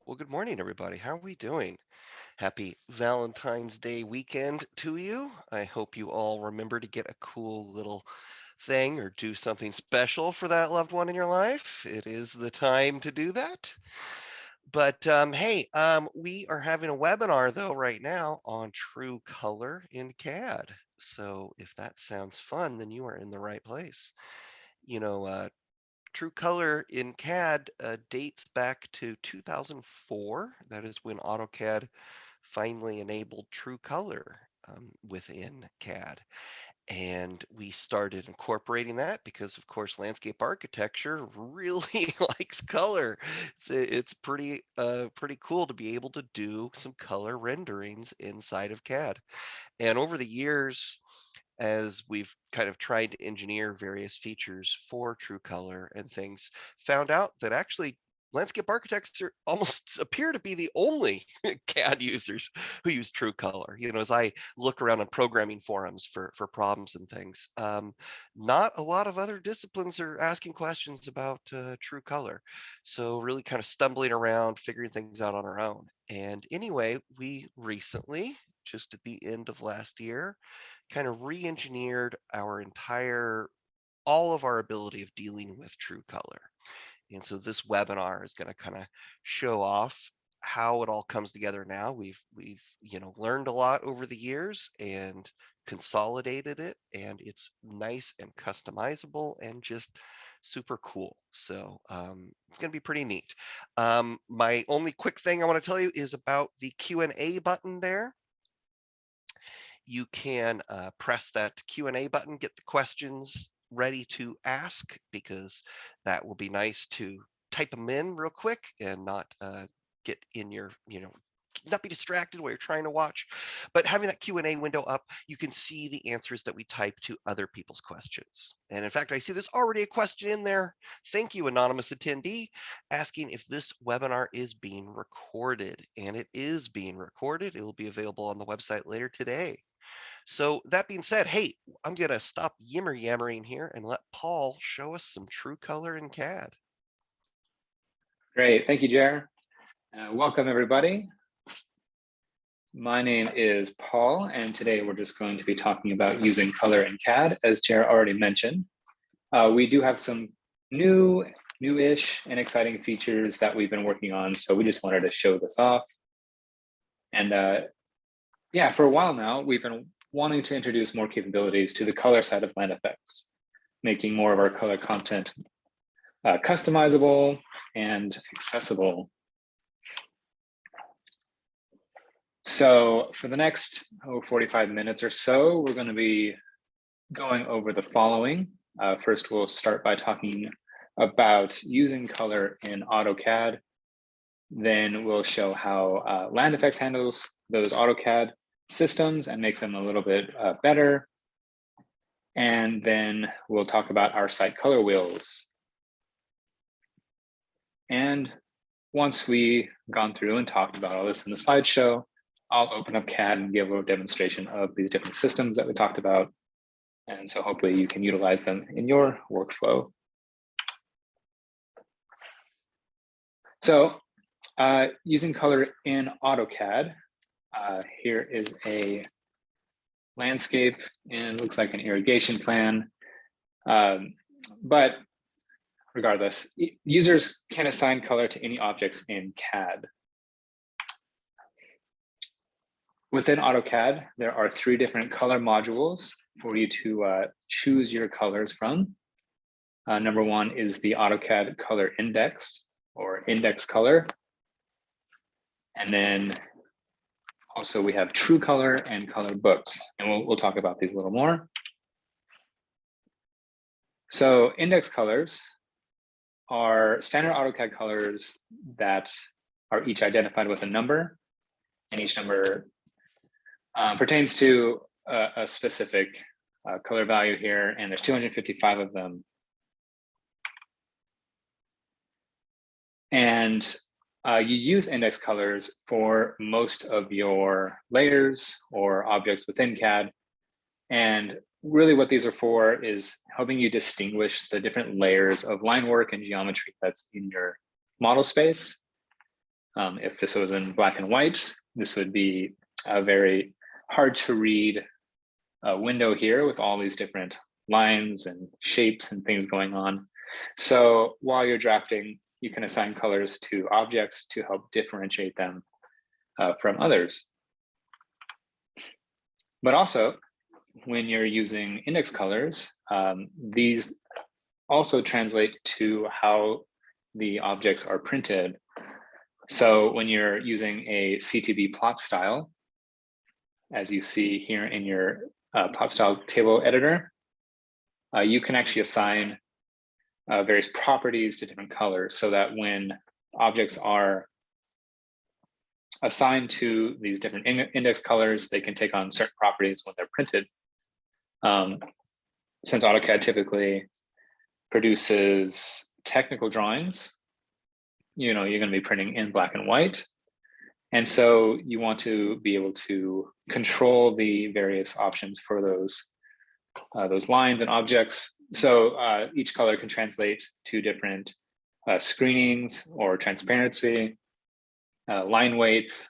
Well, good morning, everybody. How are we doing? Happy Valentine's Day weekend to you. I hope you all remember to get a cool little thing or do something special for that loved one in your life. It is the time to do that. But hey, we are having a webinar though right now on True Color in CAD. So if that sounds fun, then you are in the right place. You know, True Color in CAD dates back to 2004. That is when AutoCAD finally enabled True Color within CAD. And we started incorporating that because, of course, landscape architecture really likes color. It's pretty cool to be able to do some color renderings inside of CAD. And over the years, as we've kind of tried to engineer various features for True Color and things, found out that actually landscape architects almost appear to be the only CAD users who use True Color. As I look around on programming forums for problems and things, not a lot of other disciplines are asking questions about True Color. So really kind of stumbling around, figuring things out on our own. And anyway, we recently, just at the end of last year, kind of re-engineered all of our ability of dealing with True Color. And so this webinar is going to kind of show off how it all comes together now. We've learned a lot over the years and consolidated it, and it's nice and customizable and just super cool. So it's going to be pretty neat. My only quick thing I want to tell you is about the Q&A button there. You can press that Q&A button, get the questions ready to ask, because that will be nice to type them in real quick and not get in your, not be distracted while you're trying to watch. But having that Q&A window up, you can see the answers that we type to other people's questions. And in fact, I see there's already a question in there. Thank you, anonymous attendee, asking if this webinar is being recorded. And it is being recorded. It will be available on the website later today. So that being said, hey, I'm going to stop yammering here and let Paul show us some True Color in CAD. Great, thank you, Jer. Welcome, everybody. My name is Paul, and today we're just going to be talking about using color in CAD, as Jer already mentioned. We do have some newish and exciting features that we've been working on, so we just wanted to show this off. And yeah, for a while now, we've been wanting to introduce more capabilities to the color side of MindFX, making more of our color content customizable and accessible. So for the next 45 minutes or so, we're going to be going over the following. First, we'll start by talking about using color in AutoCAD. Then we'll show how MindFX handles those AutoCAD systems and makes them a little bit better. And then we'll talk about our site color wheels. And once we've gone through and talked about all this in the slideshow, I'll open up CAD and give a demonstration of these different systems that we talked about. And so hopefully you can utilize them in your workflow. So using color in AutoCAD, here is a landscape, and it looks like an irrigation plan. But regardless, users can assign color to any objects in CAD. Within AutoCAD, there are 3 different color modules for you to choose your colors from. Number 1 is the AutoCAD Color Index, or Index Color. And then also we have True Color and Color Books, and we'll talk about these a little more. So index colors are standard AutoCAD colors that are each identified with a number, and each number pertains to a specific color value here, and there's 255 of them. And you use index colors for most of your layers or objects within CAD. And really what these are for is helping you distinguish the different layers of line work and geometry that's in your model space. If this was in black and white, this would be a very hard to read window here with all these different lines and shapes and things going on. So while you're drafting, you can assign colors to objects to help differentiate them from others. But also, when you're using index colors, these also translate to how the objects are printed. So when you're using a C2B plot style, as you see here in your plot style table editor, you can actually assign various properties to different colors so that when objects are assigned to these different index colors, they can take on certain properties when they're printed. Since AutoCAD typically produces technical drawings, you're going to be printing in black and white. And so you want to be able to control the various options for those lines and objects. So each color can translate to different screenings or transparency, line weights,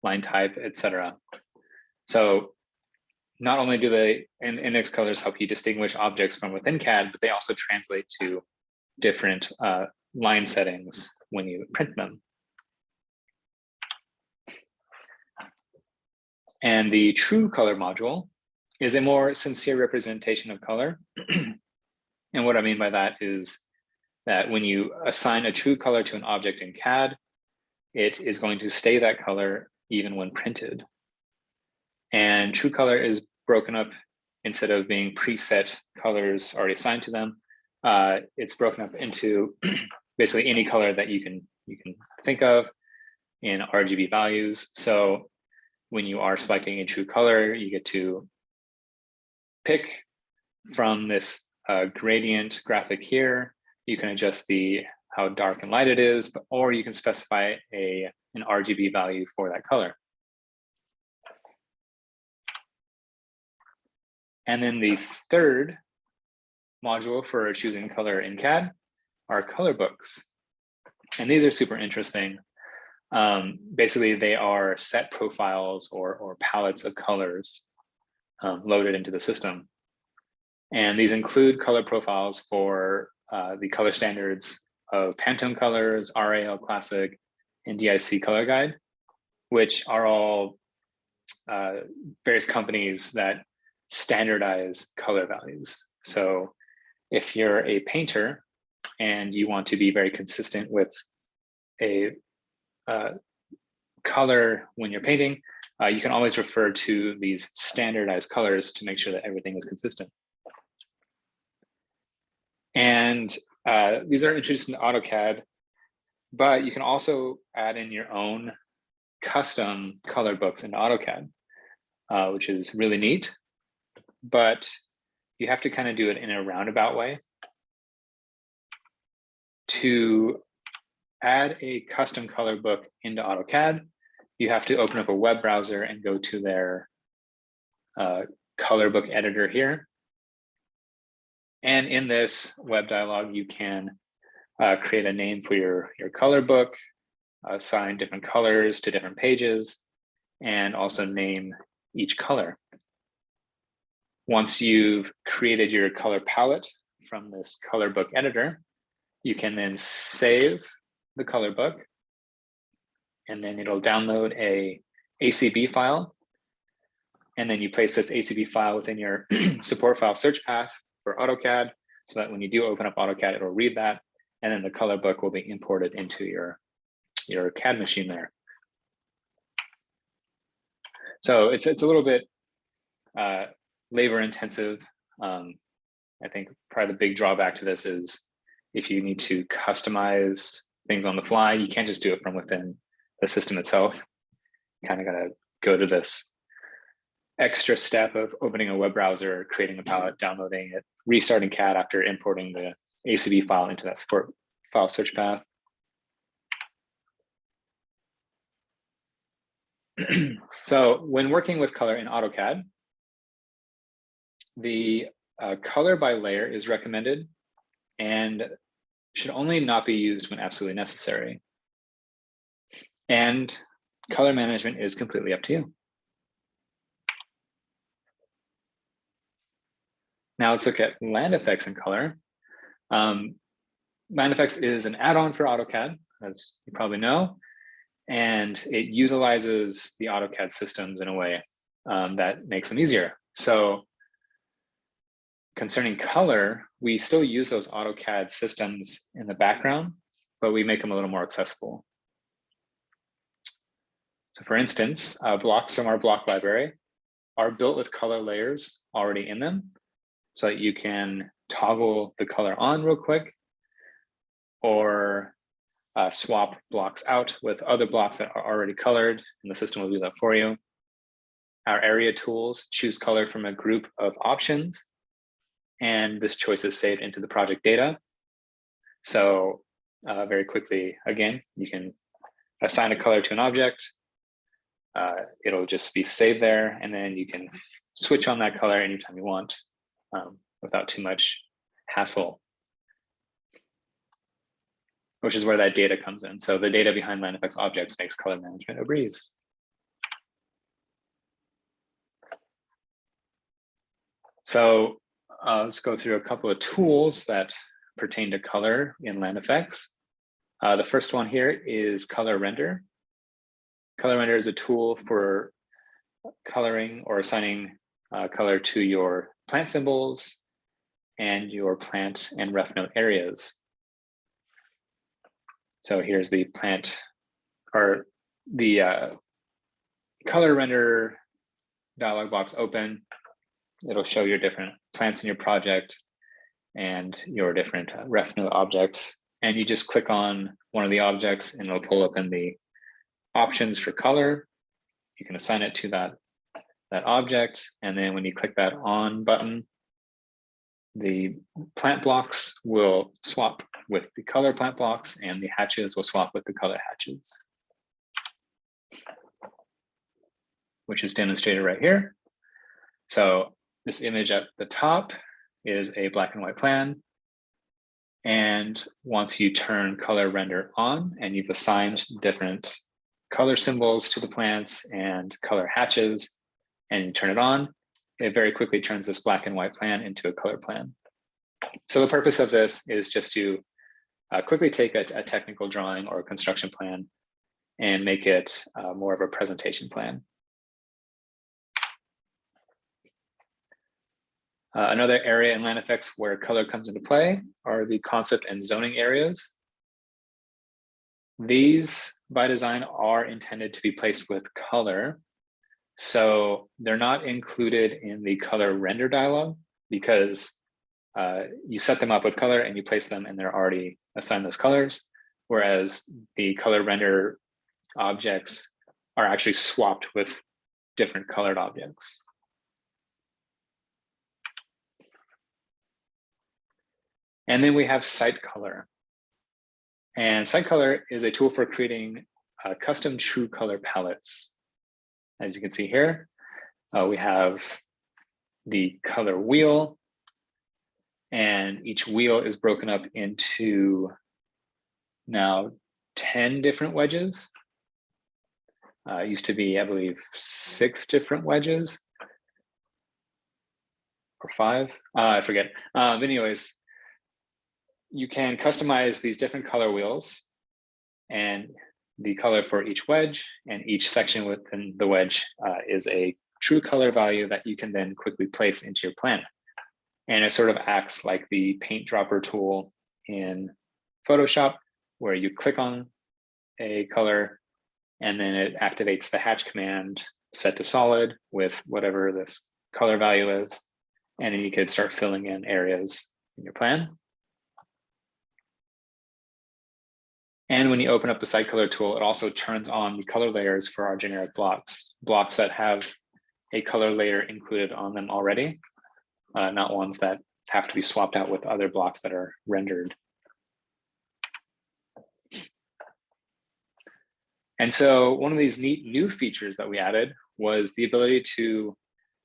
line type, etc. So not only do the index colors help you distinguish objects from within CAD, but they also translate to different line settings when you print them. And the true color module is a more sincere representation of color. And what I mean by that is that when you assign a true color to an object in CAD, it is going to stay that color even when printed. And true color is broken up, instead of being preset colors already assigned to them, it's broken up into basically any color that you can think of in RGB values. So when you are selecting a true color, you get to pick from this gradient graphic here. You can adjust how dark and light it is, or you can specify an RGB value for that color. And then the third module for choosing color in CAD are color books. And these are super interesting. Basically, they are set profiles or palettes of colors loaded into the system. And these include color profiles for the color standards of Pantone colors, RAL Classic, and DIC Color Guide, which are all various companies that standardize color values. So if you're a painter and you want to be very consistent with a color when you're painting, you can always refer to these standardized colors to make sure that everything is consistent. And these are introduced in AutoCAD, but you can also add in your own custom color books into AutoCAD, which is really neat. But you have to kind of do it in a roundabout way. To add a custom color book into AutoCAD, you have to open up a web browser and go to their color book editor here. And in this web dialog, you can create a name for your color book, assign different colors to different pages, and also name each color. Once you've created your color palette from this color book editor, you can then save the color book, and then it'll download a ACB file. And then you place this ACB file within your support file search path for AutoCAD, so that when you do open up AutoCAD, it'll read that, and then the color book will be imported into your CAD machine there. So it's a little bit labor intensive. I think probably the big drawback to this is if you need to customize things on the fly, you can't just do it from within the system itself. You kind of got to go to this extra step of opening a web browser, creating a palette, downloading it, restarting CAD after importing the ACB file into that support file search path. So when working with color in AutoCAD, the color by layer is recommended and should only not be used when absolutely necessary. And color management is completely up to you. Now let's look at MindFX in color. MindFX is an add-on for AutoCAD, as you probably know, and it utilizes the AutoCAD systems in a way that makes them easier. So concerning color, we still use those AutoCAD systems in the background, but we make them a little more accessible. So for instance, blocks from our block library are built with color layers already in them, so that you can toggle the color on real quick, or swap blocks out with other blocks that are already colored, and the system will do that for you. Our area tools choose color from a group of options, and this choice is saved into the project data. So very quickly, again, you can assign a color to an object. It'll just be saved there, and then you can switch on that color anytime you want without too much hassle, which is where that data comes in. So the data behind MindFX objects makes color management a breeze. So let's go through a couple of tools that pertain to color in MindFX. The first one here is Color Render. Color Render is a tool for coloring or assigning color to your plant symbols and your plant and RefNote areas. So here's the plant, or the Color Render dialog box open. It'll show your different plants in your project and your different RefNote objects. And you just click on one of the objects and it'll pull open the options for color. You can assign it to that object. And then when you click that on button, the plant blocks will swap with the color plant blocks, and the hatches will swap with the color hatches, which is demonstrated right here. So this image at the top is a black and white plan. And once you turn Color Render on and you've assigned different color symbols to the plants and color hatches, and you turn it on, it very quickly turns this black and white plan into a color plan. So the purpose of this is just to quickly take a technical drawing or a construction plan and make it more of a presentation plan. Another area in MindFX where color comes into play are the concept and zoning areas. These, by design, are intended to be placed with color. So they're not included in the color render dialog because you set them up with color and you place them and they're already assigned those colors, whereas the color render objects are actually swapped with different colored objects. And then we have Site Color. And Site Color is a tool for creating custom true color palettes. As you can see here, we have the color wheel, and each wheel is broken up into now 10 different wedges. It used to be, I believe, 6 different wedges, or 5, I forget. But anyways, you can customize these different color wheels and the color for each wedge, and each section within the wedge is a true color value that you can then quickly place into your plan. And it sort of acts like the Eyedropper tool in Photoshop, where you click on a color and then it activates the hatch command set to solid with whatever this color value is. And then you could start filling in areas in your plan. And when you open up the Site Color tool, it also turns on the color layers for our generic blocks that have a color layer included on them already, not ones that have to be swapped out with other blocks that are rendered. And so one of these neat new features that we added was the ability to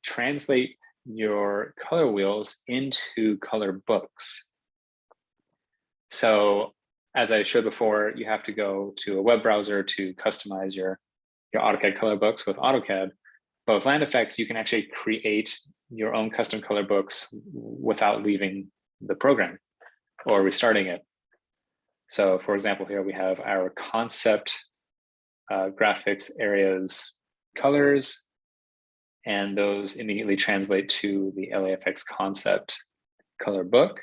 translate your color wheels into color books. So as I showed before, you have to go to a web browser to customize your AutoCAD color books with AutoCAD. But with MindFX, you can actually create your own custom color books without leaving the program or restarting it. So for example, here we have our concept graphics areas colors, and those immediately translate to the LAFX concept color book.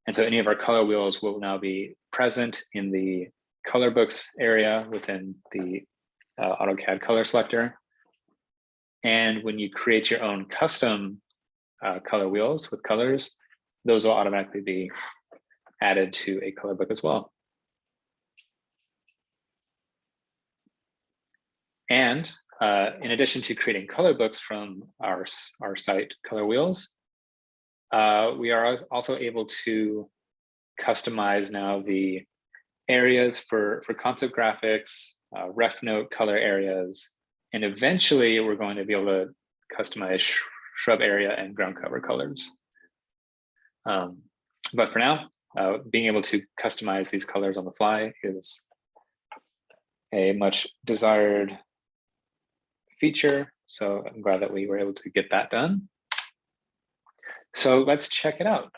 And so any of our color wheels will now be present in the color books area within the AutoCAD color selector. And when you create your own custom color wheels with colors, those will automatically be added to a color book as well. And in addition to creating color books from our site Color Wheels, we are also able to customize now the areas for concept graphics, RefNote color areas, and eventually we're going to be able to customize shrub area and ground cover colors. But for now, being able to customize these colors on the fly is a much desired feature. So I'm glad that we were able to get that done. So let's check it out.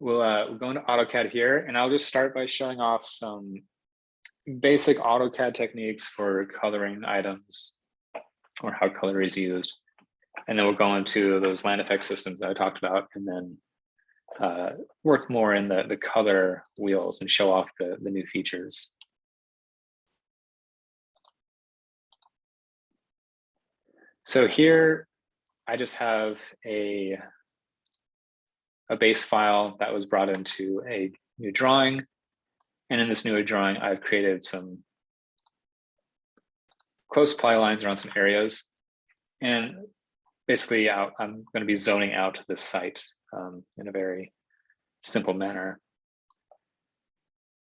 We'll go into AutoCAD here, and I'll just start by showing off some basic AutoCAD techniques for coloring items or how color is used. And then we'll go into those MindFX systems that I talked about, and then work more in the color wheels and show off the new features. So here, I just have a base file that was brought into a new drawing. And in this new drawing, I've created some close ply lines around some areas. And basically, I'm going to be zoning out this site in a very simple manner.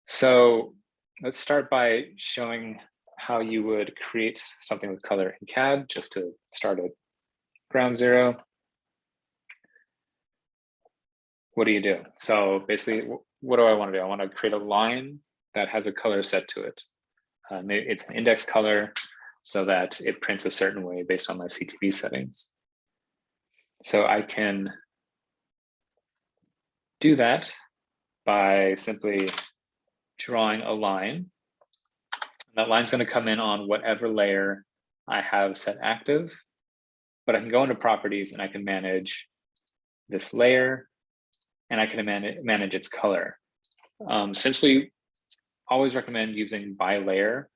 So let's start by showing how you would create something with color in CAD, just to start at ground zero. What do you do? So basically, what do I want to do? I want to create a line that has a color set to it. Maybe it's an index color so that it prints a certain way based on my CTV settings. So I can do that by simply drawing a line. That line's going to come in on whatever layer I have set active, but I can go into properties and I can manage this layer, and I can manage its color. Since we always recommend using by layer,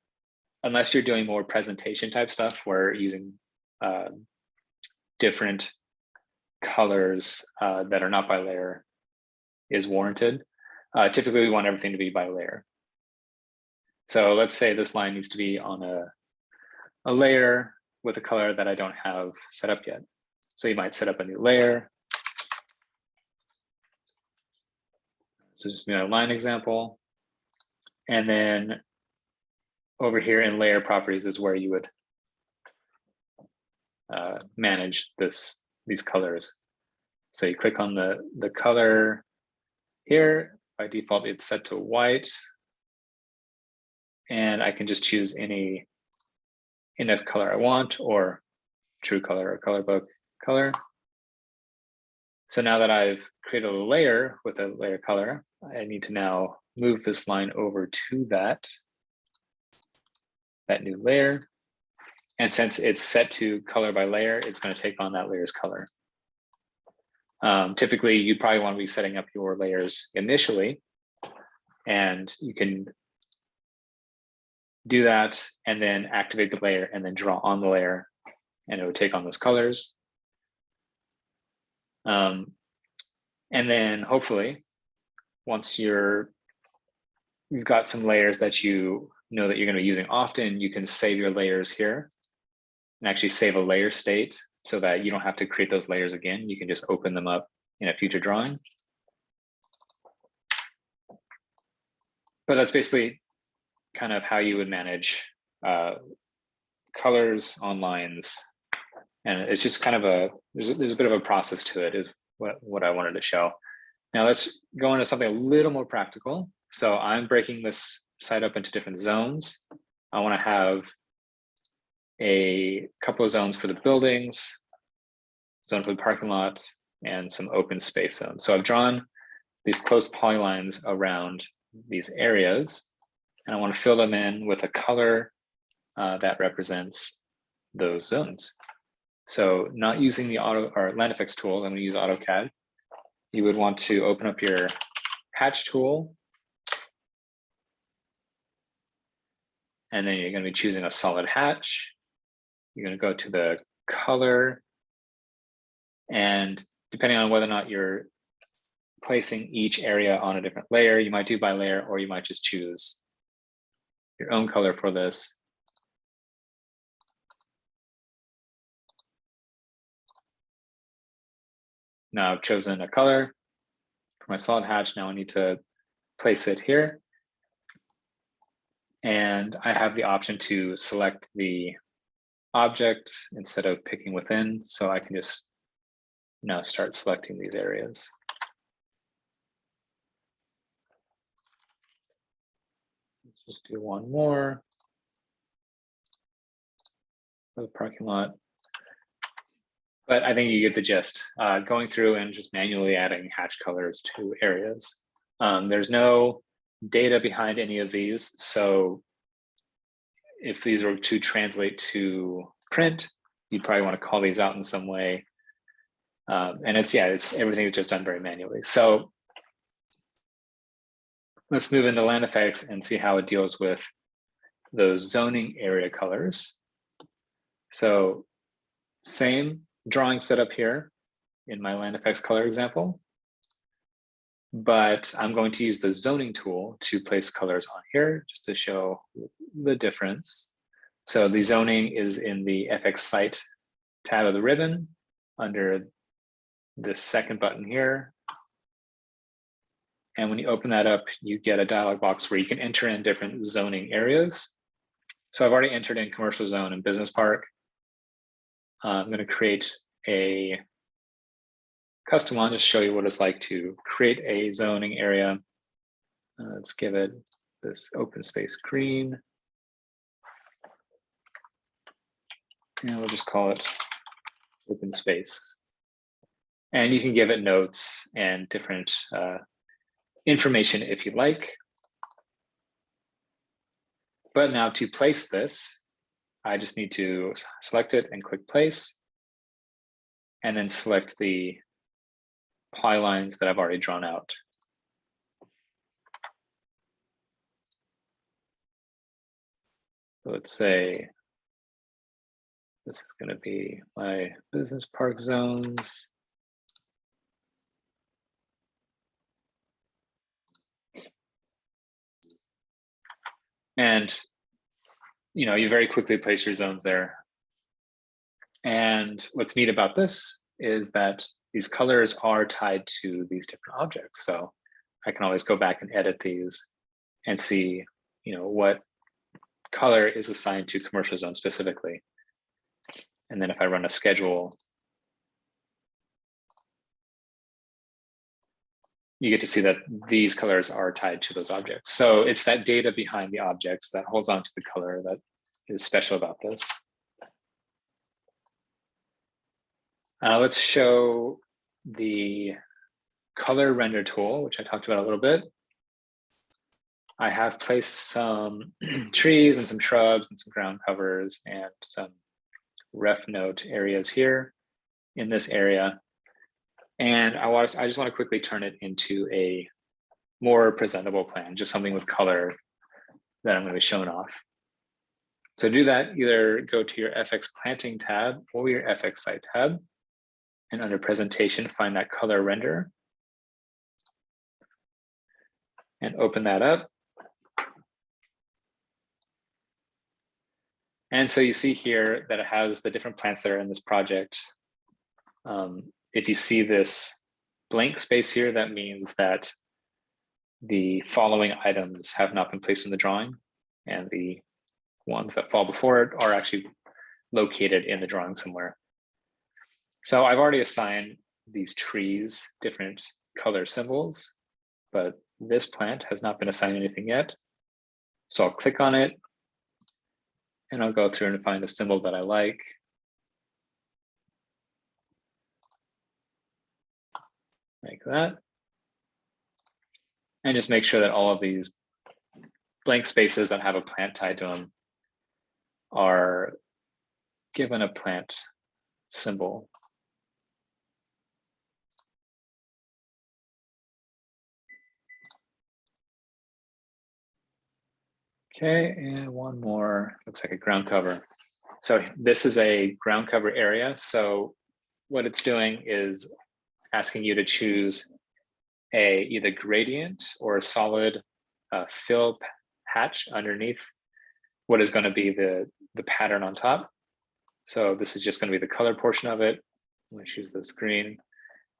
unless you're doing more presentation type stuff where using different colors that are not by layer is warranted. Typically, we want everything to be by layer. So let's say this line needs to be on a layer with a color that I don't have set up yet. So you might set up a new layer. So just a line example. And then over here in layer properties is where you would manage these colors. So you click on the color here. By default, it's set to white. And I can just choose any index color I want, or true color or color book color. So now that I've created a layer with a layer color, I need to now move this line over to that new layer. And since it's set to color by layer, it's going to take on that layer's color. Typically, you probably want to be setting up your layers initially, and you can do that and then activate the layer and then draw on the layer, and it would take on those colors. And then hopefully, once you've got some layers that you know that you're going to be using often, you can save your layers here and actually save a layer state so that you don't have to create those layers again. You can just open them up in a future drawing. But that's basically kind of how you would manage colors on lines. And it's just kind of there's a bit of a process to it, is what I wanted to show. Now let's go into something a little more practical. So I'm breaking this site up into different zones. I want to have a couple of zones for the buildings, zone for the parking lot, and some open space zones. So I've drawn these close polylines around these areas, and I want to fill them in with a color that represents those zones. So not using the MindFX tools, I'm going to use AutoCAD. You would want to open up your hatch tool, and then you're going to be choosing a solid hatch. You're going to go to the color, and depending on whether or not you're placing each area on a different layer, you might do by layer, or you might just choose your own color for this. Now I've chosen a color for my solid hatch. Now I need to place it here. And I have the option to select the object instead of picking within. So I can just now start selecting these areas. Let's just do one more for the parking lot. But I think you get the gist. Going through and just manually adding hatch colors to areas. There's no data behind any of these. So if these were to translate to print, you'd probably want to call these out in some way. And it's everything is just done very manually. So let's move into MindFX and see how it deals with those zoning area colors. So same drawing setup here in my MindFX color example, but I'm going to use the zoning tool to place colors on here just to show the difference. So the zoning is in the FX site tab of the ribbon under this second button here. And when you open that up, you get a dialog box where you can enter in different zoning areas. So I've already entered in commercial zone and business park. I'm going to create a custom one to show you what it's like to create a zoning area. Let's give it this open space green. And we'll just call it open space. And you can give it notes and different information if you like. But now to place this, I just need to select it and click place, and then select the polylines that I've already drawn out. So let's say this is going to be my business park zones. And you very quickly place your zones there. And what's neat about this is that these colors are tied to these different objects. So I can always go back and edit these and see, what color is assigned to commercial zone specifically. And then if I run a schedule, you get to see that these colors are tied to those objects. So it's that data behind the objects that holds on to the color that is special about this. Let's show the color render tool, which I talked about a little bit. I have placed some trees and some shrubs and some ground covers and some RefNote areas here in this area. And I just want to quickly turn it into a more presentable plan, just something with color that I'm going to be showing off. So to do that, either go to your FX planting tab or your FX site tab, and under presentation, find that color render and open that up. And so you see here that it has the different plants that are in this project. If you see this blank space here, that means that the following items have not been placed in the drawing, and the ones that fall before it are actually located in the drawing somewhere. So I've already assigned these trees different color symbols, but this plant has not been assigned anything yet. So I'll click on it and I'll go through and find a symbol that I like. Like that. And just make sure that all of these blank spaces that have a plant tied to them are given a plant symbol. Okay, and one more, looks like a ground cover. So this is a ground cover area. So what it's doing is asking you to choose a either gradient or a solid fill hatch underneath what is going to be the pattern on top. So this is just going to be the color portion of it. I'm going to choose this green.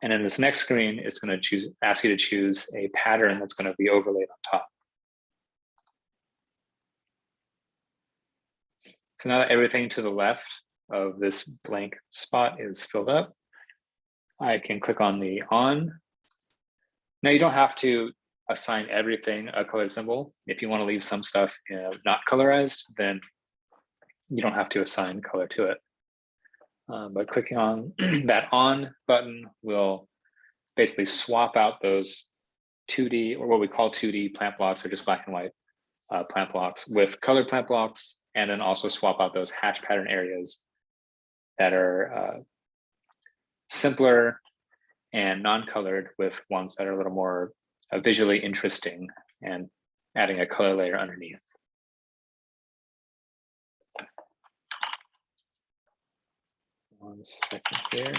And then this next screen, it's going to ask you to choose a pattern that's going to be overlaid on top. So now that everything to the left of this blank spot is filled up, I can click on the on. Now you don't have to assign everything a colored symbol. If you want to leave some stuff not colorized, then you don't have to assign color to it. But clicking on that on button will basically swap out those 2D or what we call 2D plant blocks or just black and white plant blocks with colored plant blocks, and then also swap out those hatch pattern areas that are simpler and non-colored with ones that are a little more visually interesting and adding a color layer underneath. One second here.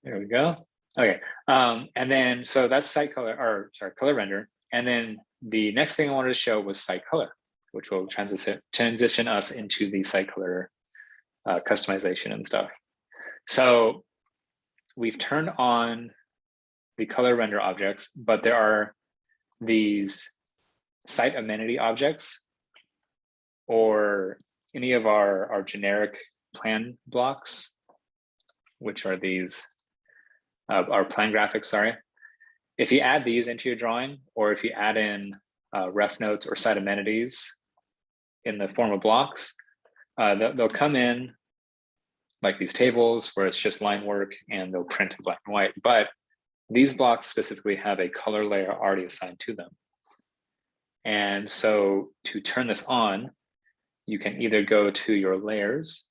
There we go. Okay, and then so that's site color, or sorry, color render. And then the next thing I wanted to show was site color, which will transition us into the site color customization and stuff. So we've turned on the color render objects, but there are these site amenity objects or any of our generic plan blocks, which are these, our plan graphics, sorry. If you add these into your drawing, or if you add in RefNotes or site amenities in the form of blocks, they'll come in like these tables where it's just line work and they'll print in black and white. But these blocks specifically have a color layer already assigned to them. And so to turn this on, you can either go to your layers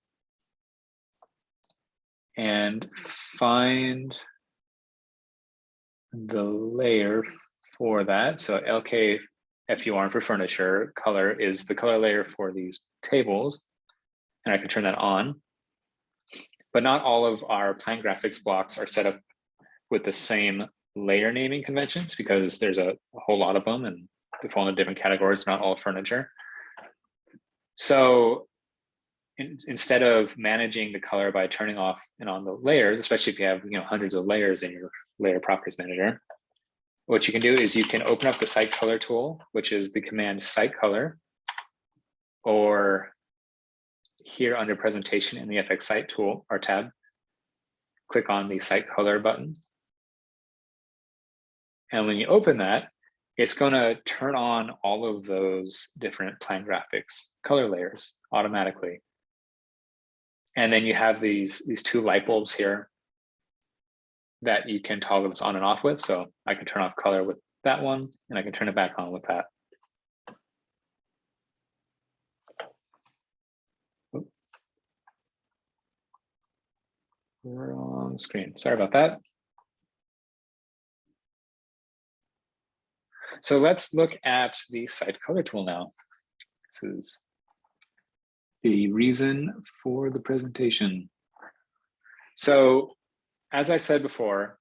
and find the layer for that. So LKFUR for furniture color is the color layer for these tables. And I can turn that on. But not all of our plan graphics blocks are set up with the same layer naming conventions because there's a whole lot of them and they fall into different categories, not all furniture. So instead of managing the color by turning off and on the layers, especially if you have hundreds of layers in your layer properties manager, what you can do is you can open up the site color tool, which is the command site color, or here under presentation in the FX site tool or tab, click on the site color button. And when you open that, it's going to turn on all of those different plan graphics color layers automatically. And then you have these two light bulbs here that you can toggle this on and off with. So I can turn off color with that one, and I can turn it back on with that. We're on the screen. Sorry about that. So let's look at the site color tool now. This is the reason for the presentation. So as I said before,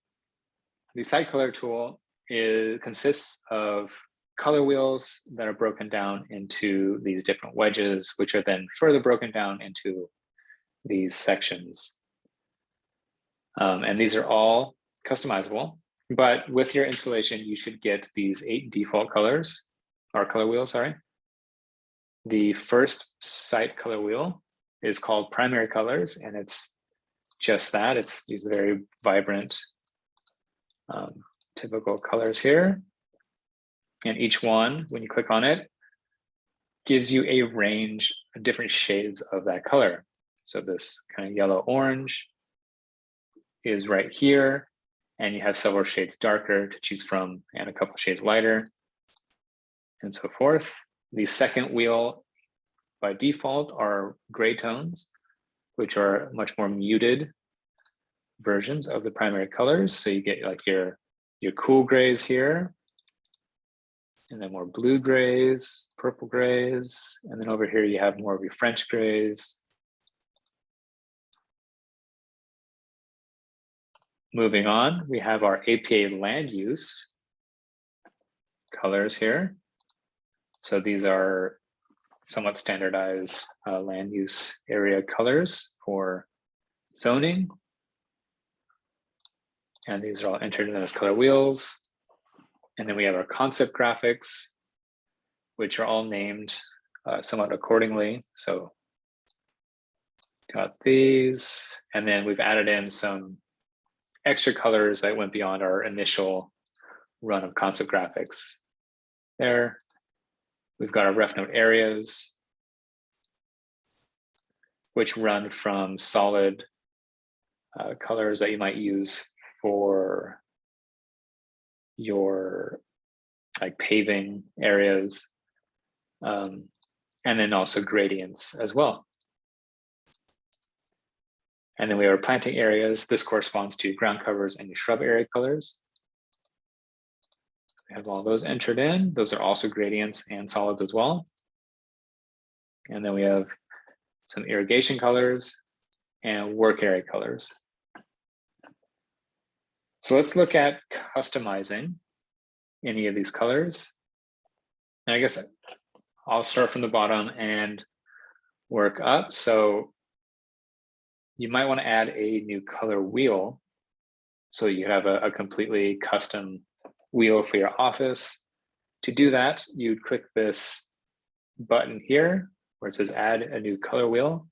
the site color tool consists of color wheels that are broken down into these different wedges, which are then further broken down into these sections. And these are all customizable, but with your installation, you should get these 8 default colors, or color wheels, sorry. The first site color wheel is called primary colors, and it's just that. It's these very vibrant, typical colors here. And each one, when you click on it, gives you a range of different shades of that color. So this kind of yellow orange is right here, and you have several shades darker to choose from and a couple shades lighter, and so forth. The second wheel by default are gray tones, which are much more muted versions of the primary colors. So you get like your cool grays here, and then more blue grays, purple grays, and then over here you have more of your French grays. Moving on, we have our APA land use colors here. So these are somewhat standardized land use area colors for zoning. And these are all entered in as color wheels. And then we have our concept graphics, which are all named somewhat accordingly. So got these, and then we've added in some extra colors that went beyond our initial run of concept graphics. There, we've got our RefNote areas, which run from solid colors that you might use for your like paving areas, and then also gradients as well. And then we have planting areas. This corresponds to ground covers and your shrub area colors. We have all those entered in. Those are also gradients and solids as well. And then we have some irrigation colors and work area colors. So let's look at customizing any of these colors. And I guess I'll start from the bottom and work up. So you might want to add a new color wheel. So you have a completely custom wheel for your office. To do that, you'd click this button here where it says add a new color wheel.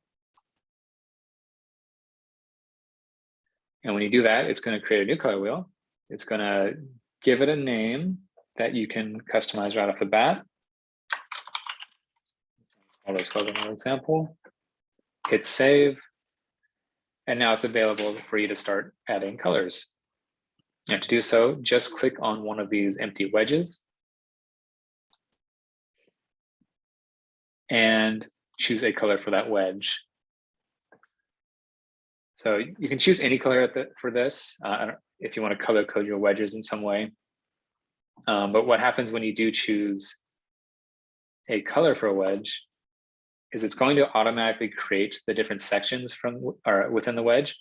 And when you do that, it's going to create a new color wheel. It's going to give it a name that you can customize right off the bat. I'll just call it an example. Hit save. And now it's available for you to start adding colors. And to do so, just click on one of these empty wedges and choose a color for that wedge. So you can choose any color for this if you want to color code your wedges in some way. But what happens when you do choose a color for a wedge is it's going to automatically create the different sections within the wedge.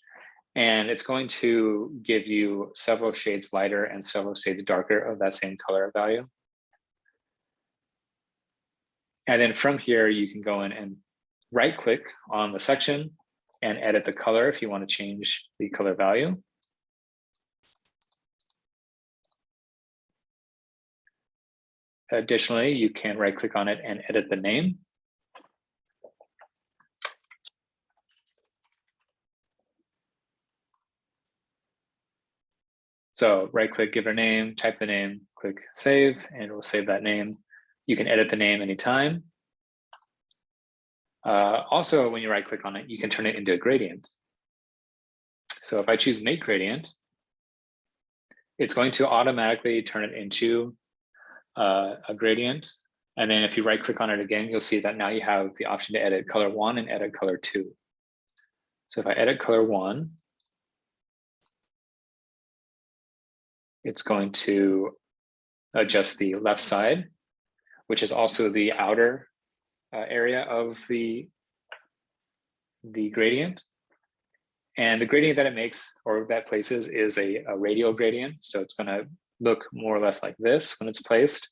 And it's going to give you several shades lighter and several shades darker of that same color value. And then from here, you can go in and right click on the section and edit the color if you want to change the color value. Additionally, you can right click on it and edit the name. So right click, give it a name, type the name, click save, and it will save that name. You can edit the name anytime. Also, when you right click on it, you can turn it into a gradient. So if I choose make gradient, it's going to automatically turn it into a gradient. And then if you right click on it again, you'll see that now you have the option to edit color 1 and edit color 2. So if I edit color 1, it's going to adjust the left side, which is also the outer area of the gradient. And the gradient that it makes or that places is a radial gradient. So it's going to look more or less like this when it's placed.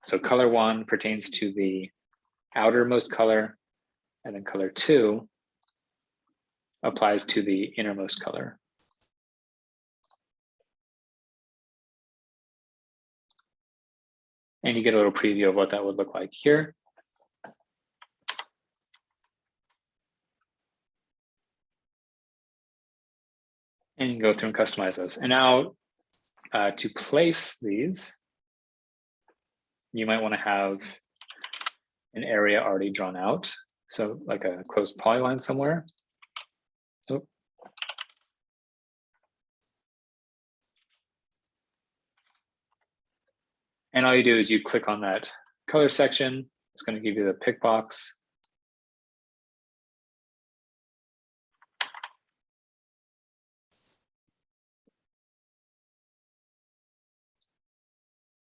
So color 1 pertains to the outermost color, and then color 2 applies to the innermost color. And you get a little preview of what that would look like here. and you can go through and customize those. And now to place these, you might want to have an area already drawn out. So like a closed polyline somewhere. Oh. And all you do is you click on that color section. It's going to give you the pick box.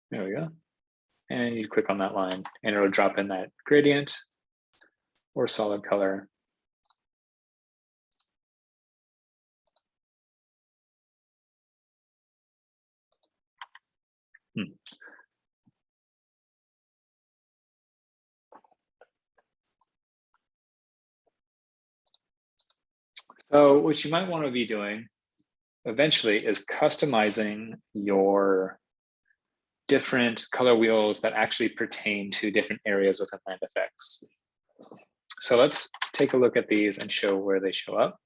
There we go. And you click on that line and it'll drop in that gradient or solid color. So what you might want to be doing eventually is customizing your different color wheels that actually pertain to different areas within MindFX. So let's take a look at these and show where they show up.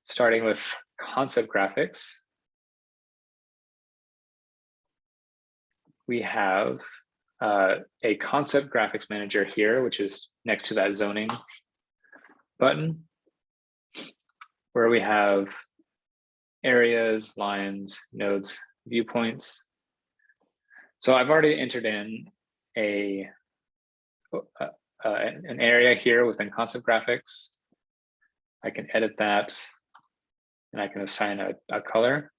Starting with concept graphics. We have a concept graphics manager here, which is next to that zoning button, where we have areas, lines, nodes, viewpoints. So I've already entered in an area here within concept graphics. I can edit that and I can assign a color.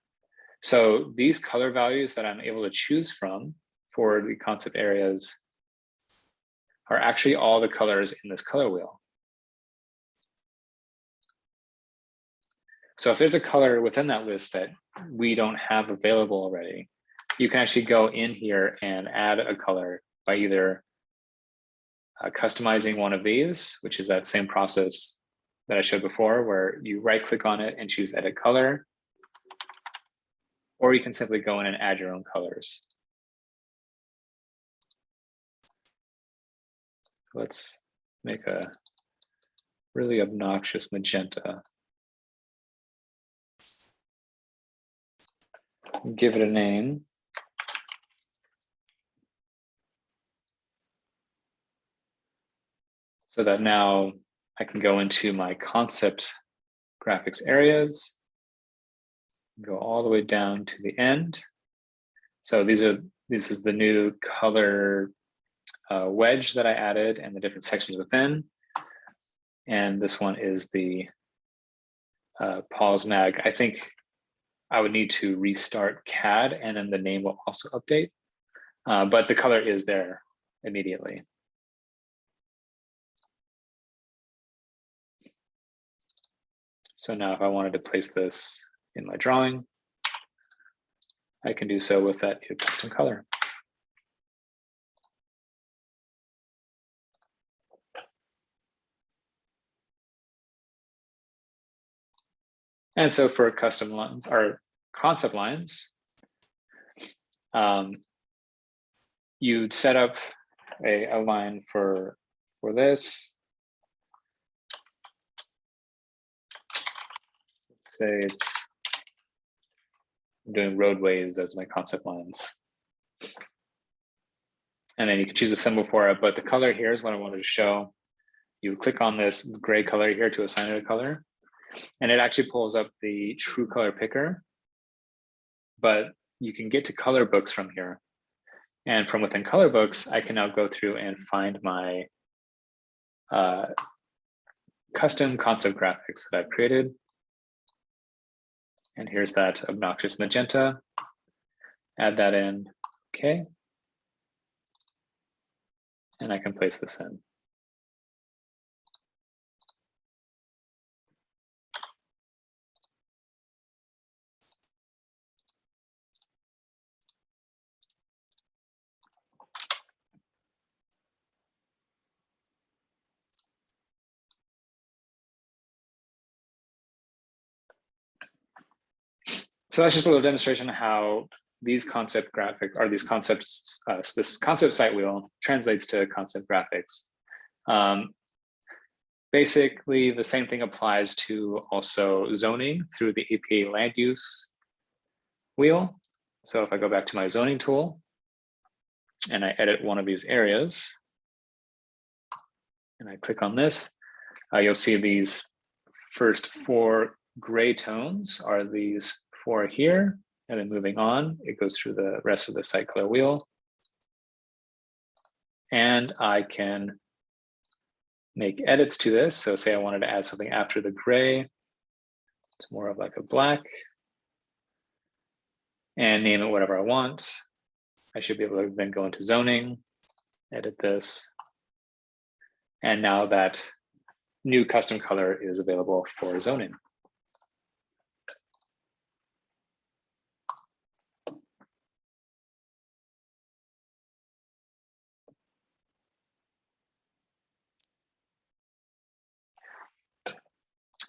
So these color values that I'm able to choose from for the concept areas are actually all the colors in this color wheel. So if there's a color within that list that we don't have available already, you can actually go in here and add a color by either customizing one of these, which is that same process that I showed before, where you right click on it and choose edit color, or you can simply go in and add your own colors. Let's make a really obnoxious magenta. Give it a name. So that now I can go into my concept graphics areas, go all the way down to the end. So this is the new color wedge that I added and the different sections within. And this one is the Paul's Mag. I think I would need to restart CAD and then the name will also update, but the color is there immediately. So now if I wanted to place this in my drawing, I can do so with that custom color. And so for custom lines or concept lines, you'd set up a line for this. Let's say I'm doing roadways as my concept lines. And then you can choose a symbol for it, but the color here is what I wanted to show. You click on this gray color here to assign it a color, and it actually pulls up the true color picker, but you can get to color books from here. And from within color books, I can now go through and find my custom concept graphics that I've created. And here's that obnoxious magenta. Add that in, okay. And I can place this in. So that's just a little demonstration of how these concept graphic or these concepts, this concept site wheel translates to concept graphics. Basically, the same thing applies to also zoning through the APA land use wheel. So if I go back to my zoning tool and I edit one of these areas and I click on this, you'll see these first 4 gray tones are these 4 here. And then moving on, it goes through the rest of the site color wheel. And I can make edits to this. So say I wanted to add something after the gray, it's more of like a black, and name it whatever I want. I should be able to then go into zoning, edit this. And now that new custom color is available for zoning.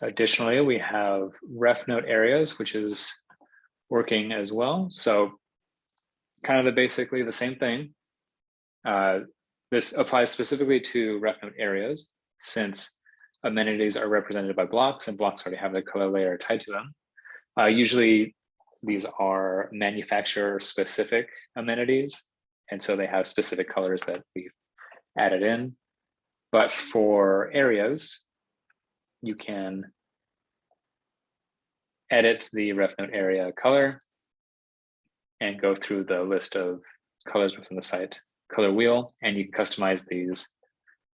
Additionally, we have RefNote areas, which is working as well. So kind of basically the same thing. This applies specifically to RefNote areas since amenities are represented by blocks and blocks already have the color layer tied to them. Usually these are manufacturer specific amenities. And so they have specific colors that we've added in. But for areas, you can edit the RefNote area color and go through the list of colors within the site color wheel, and you can customize these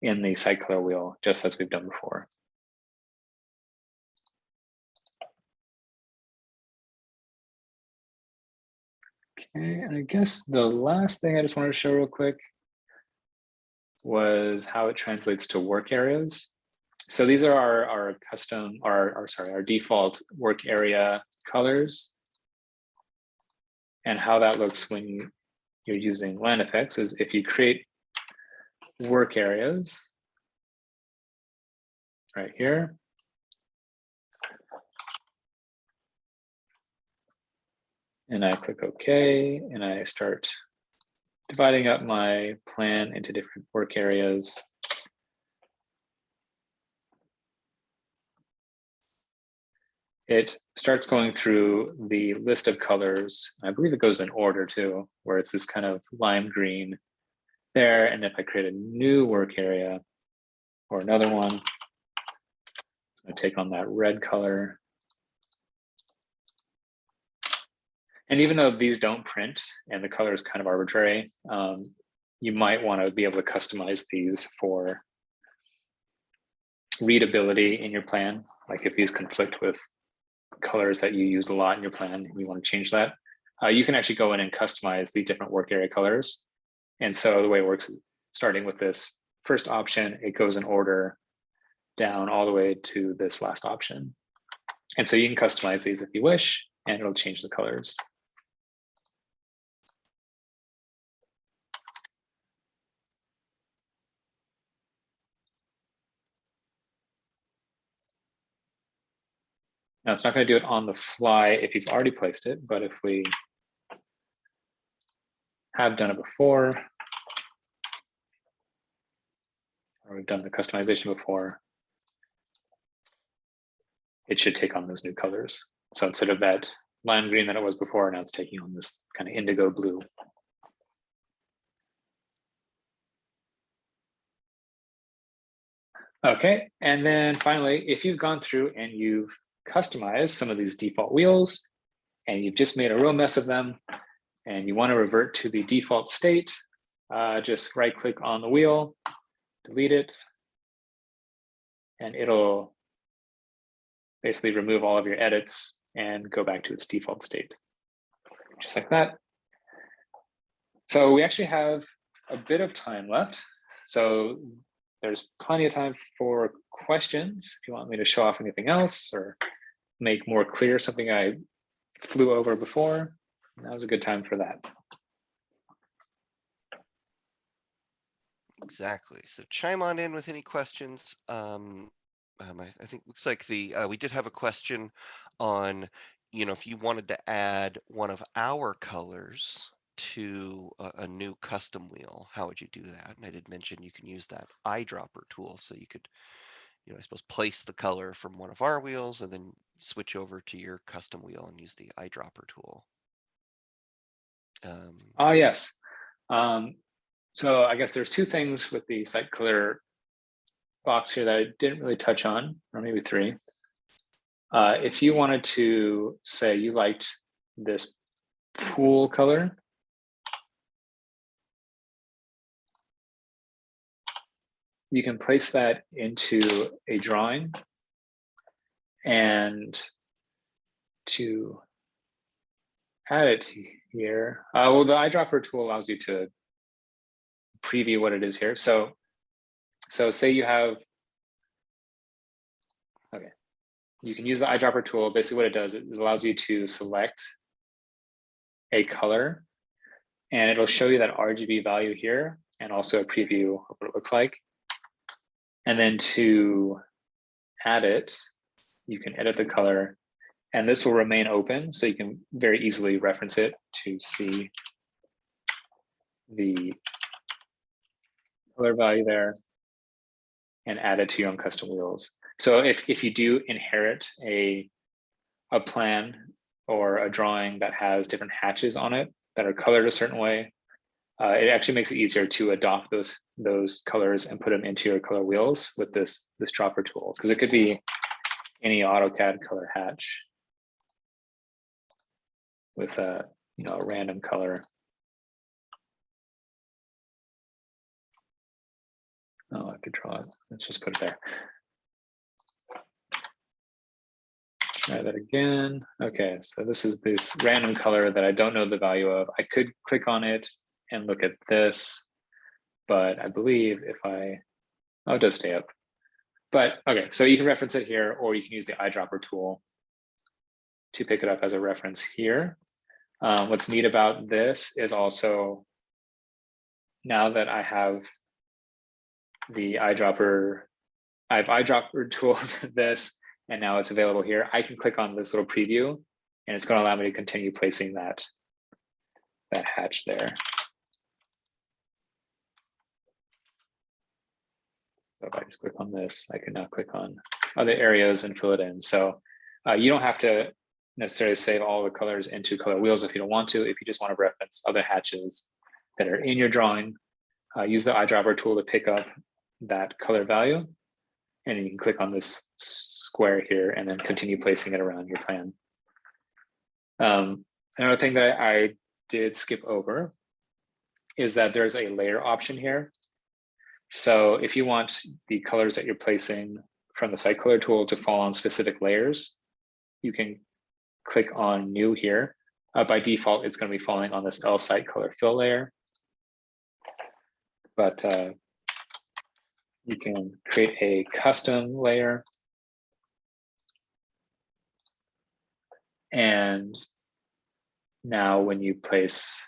in the site color wheel, just as we've done before. Okay, and I guess the last thing I just wanted to show real quick was how it translates to work areas. So these are our custom, our default work area colors. And how that looks when you're using MindFX is if you create work areas right here. And I click OK, and I start dividing up my plan into different work areas. It starts going through the list of colors. I believe it goes in order too, where it's this kind of lime green there. And if I create a new work area or another one, I take on that red color. And even though these don't print and the color is kind of arbitrary, you might want to be able to customize these for readability in your plan. Like if these conflict with colors that you use a lot in your plan and you want to change that, you can actually go in and customize the different work area colors. And so the way it works, starting with this first option, it goes in order down all the way to this last option. And so you can customize these if you wish, and it'll change the colors. Now it's not going to do it on the fly if you've already placed it, but if we have done it before, or we've done the customization before, it should take on those new colors. So instead of that lime green that it was before, now it's taking on this kind of indigo blue. Okay, and then finally, if you've gone through and you've customized some of these default wheels and you've just made a real mess of them and you want to revert to the default state, just right click on the wheel, delete it, and it'll basically remove all of your edits and go back to its default state, just like that. So we actually have a bit of time left. So there's plenty of time for questions. If you want me to show off anything else or make more clear something I flew over before, now's a good time for that. Exactly. So chime on in with any questions. I think looks like we did have a question on, if you wanted to add one of our colors to a new custom wheel, how would you do that? And I did mention you can use that eyedropper tool, so you could I suppose place the color from one of our wheels and then switch over to your custom wheel and use the eyedropper tool. Yes. So I guess there's two things with the site color box here that I didn't really touch on, or maybe three. If you wanted to say you liked this pool color, you can place that into a drawing, and to add it here, well, the eyedropper tool allows you to preview what it is here. So say you have, okay, you can use the eyedropper tool. Basically what it does is it allows you to select a color, and it'll show you that RGB value here and also a preview of what it looks like. And then to add it, you can edit the color, and this will remain open, so you can very easily reference it to see the color value there and add it to your own custom wheels. So if you do inherit a plan or a drawing that has different hatches on it that are colored a certain way, it actually makes it easier to adopt those colors and put them into your color wheels with this dropper tool, because it could be any AutoCAD color hatch with a a random color. Oh, I could draw it. Let's just put it there. Try that again. Okay, so this is this random color that I don't know the value of. I could click on it and look at this, but I believe if oh, it does stay up. But okay, so you can reference it here, or you can use the eyedropper tool to pick it up as a reference here. What's neat about this is also, now that I have the eyedropper, I've eyedropper tooled this, and now it's available here. I can click on this little preview, and it's going to allow me to continue placing that hatch there. So if I just click on this, I can now click on other areas and fill it in. So you don't have to necessarily save all the colors into color wheels if you don't want to. If you just want to reference other hatches that are in your drawing, use the eyedropper tool to pick up that color value, and you can click on this square here and then continue placing it around your plan. Another thing that I did skip over is that there's a layer option here. So if you want the colors that you're placing from the site color tool to fall on specific layers, you can click on new here. By default, it's going to be falling on this L site color fill layer. But you can create a custom layer. And now when you place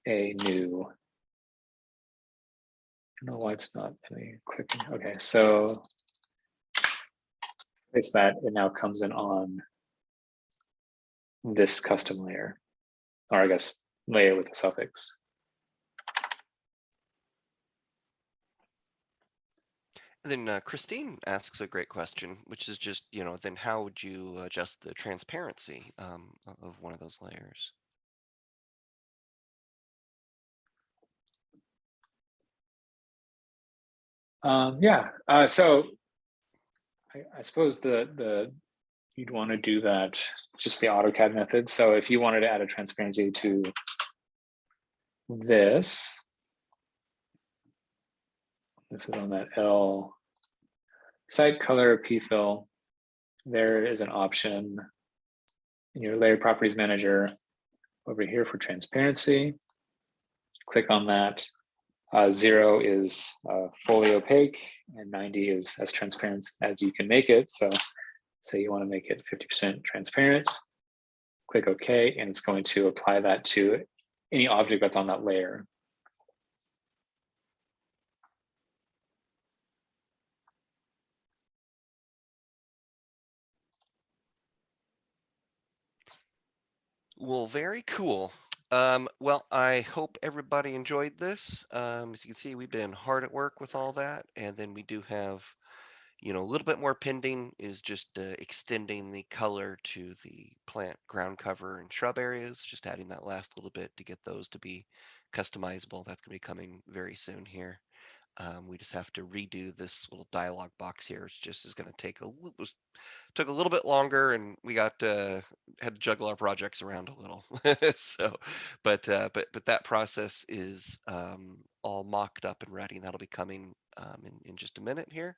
a new, I don't know why it's not clicking. Okay, so place that, it now comes in on this custom layer, or I guess layer with a suffix. And then Christine asks a great question, which is just, then how would you adjust the transparency of one of those layers? So I suppose you'd want to do that just the AutoCAD method. So if you wanted to add a transparency to this is on that L site color P fill. There is an option in your layer properties manager over here for transparency. Click on that. 0 is fully opaque, and 90 is as transparent as you can make it. So say you want to make it 50% transparent, click OK, and it's going to apply that to any object that's on that layer. Well, very cool. Well, I hope everybody enjoyed this. As you can see, we've been hard at work with all that, and then we do have, a little bit more pending is just extending the color to the plant ground cover and shrub areas, just adding that last little bit to get those to be customizable. That's going to be coming very soon here. We just have to redo this little dialog box here. It's just is going to take took a little bit longer, and we got had to juggle our projects around a little. So, but that process is all mocked up and ready, and that'll be coming in just a minute here.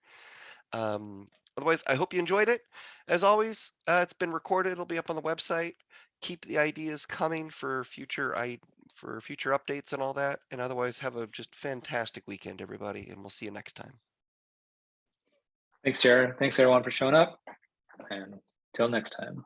Um, Otherwise, I hope you enjoyed it. As always, it's been recorded. It'll be up on the website. Keep the ideas coming for future updates and all that. And otherwise, have a just fantastic weekend, everybody, and we'll see you next time. Thanks, Jared. Thanks everyone for showing up. And till next time.